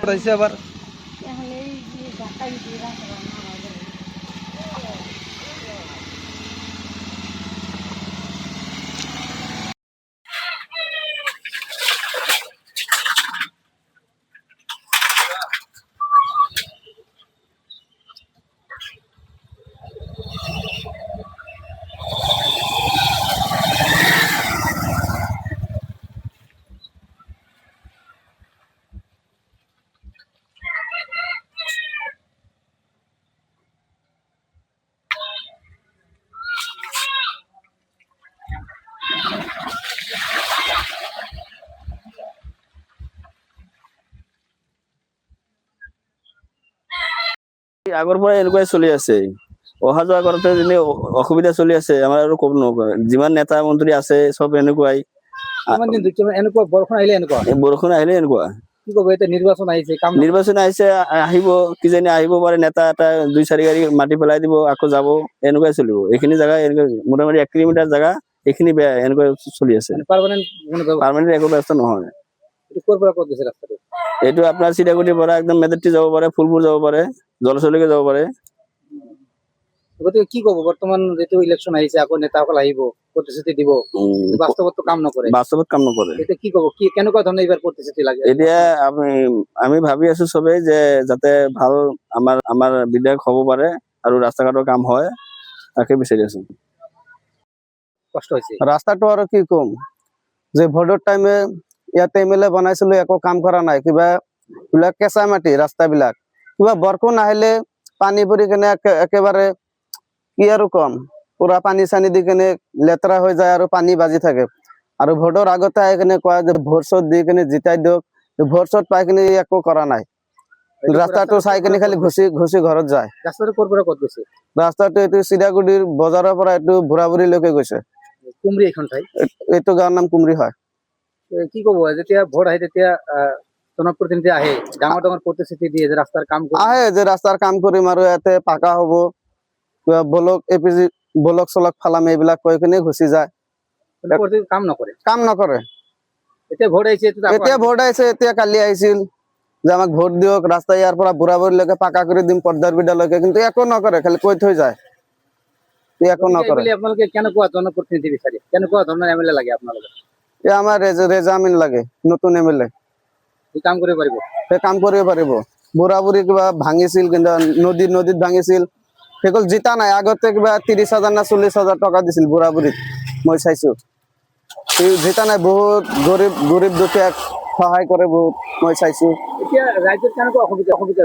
পাঠাইছে আবাৰ। আগৰ পৰা এনেকুৱাই চলি আছে, অহা যোৱা কৰোতে যেনে অসুবিধা চলি আছে। আমাৰ আৰু ক'ব নকয়, যিমান নেতা মন্ত্ৰী আছে চব এনেকুৱাই। এনেকুৱা বৰষুণ আহিলে এনেকুৱা বৰষুণ আহিলে এনেকুৱা। কি কব, এতিয়া নিৰ্বাচন আহিছে, নিৰ্বাচন আহিছে, আহিব কিজানি আহিব পাৰে, নেতা এটা 2-4 গাড়ী মাটি পেলাই দিব, আকৌ যাব, এনেকুৱাই চলিব। এইখিনি জেগা মোটামুটি 1 কিলোমিটাৰ জেগা এইখিনি বেয়া, এনেকুৱা চলি আছে। পাৰ্মানেণ্ট একো ব্যৱস্থা নহয়। এইটো আপোনাৰ চিটাগুটিৰ পৰা একদম মেজেটি যাব পাৰে, ফুলপুৰ যাব পাৰে, জলচলৈকে যাব পাৰে। গতিকে কি কব, বৰ্তমান যেটো ইলেকশ্যন আহিছে, আকৌ নেতাসকল আহিব, প্ৰতিশ্ৰুতি দিব, বাস্তৱত কাম নকৰে। বাস্তৱত কাম নকৰে। এতিয়া কি কব, কি কেনেকুৱা ধৰণৰ এইবাৰ প্ৰতিশ্ৰুতি লাগে? এতিয়া আমি ভাবি আছো সবেই যে যাতে ভাল আমাৰ বিধায়ক হ'ব পাৰে আৰু ৰাস্তা ঘাটৰ কাম হয়, তাকে বিচাৰি আছো। কষ্ট হৈছে ৰাস্তাটো, আৰু কি কম, যে ভোটৰ টাইমে ইয়াতে এমএলএ বনাইছিলো, একো কাম কৰা নাই। কিবা কেঁচা মাটি ৰাস্তাবিলাক, কিবা বৰষুণ আহিলে পানী পৰি কেনে একেবাৰে কি আৰু কম, পুৰা পানী চানী দি কেনে লেতেৰা হৈ যায় আৰু পানী বাজি থাকে। আৰু ভোটৰ আগতে আহি কেনে কয় যে ভোট চোট দি কেনে জিতাই দিয়ক, ভোট চোট পাই কিনে একো কৰা নাই। ৰাস্তাটো চাই কেনে খালি ঘুচি ঘৰত যায়। ৰাস্তাটো ক'ৰ পৰা ক'ত গৈছে? ৰাস্তাটো এইটো চিৰাগুৰিৰ বজাৰৰ পৰা এইটো বুঢ়াবুঢ়ীলৈকে গৈছে। কুমৰি এইখন ঠাই, এইটো গাঁৱৰ নাম কুমৰি হয়। কি কব, যেতিয়া ভোট আহে তেতিয়া জনপ্ৰতিনিধি আহে, ডাঙৰ ডাঙৰ প্ৰতিশ্ৰুতি দিয়ে যে ৰাস্তাৰ কাম আহে, যে ৰাস্তাৰ কাম কৰিম আৰু ইয়াতে পাকা হব, ব্লক এপিজি ব্লক চলক ফালাম, এইবিলাক কৈ কিনে গুচি যায়। কাম নকৰে। এতিয়া ভোট আহিছে, এতিয়া কালি আহিছিল যে আমাক ভোট দিয়ক, ৰাস্তা ইয়াৰ পৰা বুঢ়াবুঢ়ীলৈকে পাকা কৰি দিম, পৰ্দাৰ বিদ্যালয়কে, কিন্তু একো নকৰে, খালি কৈ থৈ যায়, একো নকৰে। আপোনালোকে কেনেকুৱা জনপ্ৰতিনিধি বিচাৰে, কেনেকুৱা ধৰণৰ এমএলএ লাগে আপোনালোকে? আমাৰ ৰেজামিন লাগে, নতুন এমএলএ। কাম কৰিব পাৰিব, কাম কৰিব পাৰিব। বুঢ়া-বুঢ়ী কিবা ভাঙিছিল, কিন্তু নদীত ভাঙিছিল, সেইবোৰ জিতা নাই। আগতে কিবা 30,000 না 40,000 টকা দিছিল বুঢ়া-বুঢ়ীক, মই চাইছো। জিতা নাই, বহুত গৰীব দুখীয়াক সহায় কৰে, বহুত মই চাইছো। এতিয়া ৰাজ্যত কেনেকুৱা অসুবিধা হৈছে?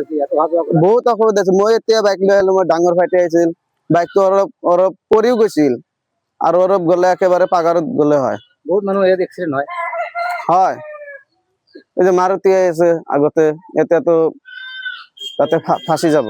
বহুত অসুবিধা আছে। মই এতিয়া বাইক লৈ আহিলো, মই ডাঙৰ ভাইটি আহিছিল, বাইকটো অলপ পৰিও গৈছিল, আৰু অলপ গলে একেবাৰে পাগাৰত গলে হয়। বহুত মানুহ ইয়াত এক্সিডেন্ট হয়। এই যে মাৰুতি আছে আগতে, এতিয়াতো তাতে ফাঁচি যাব।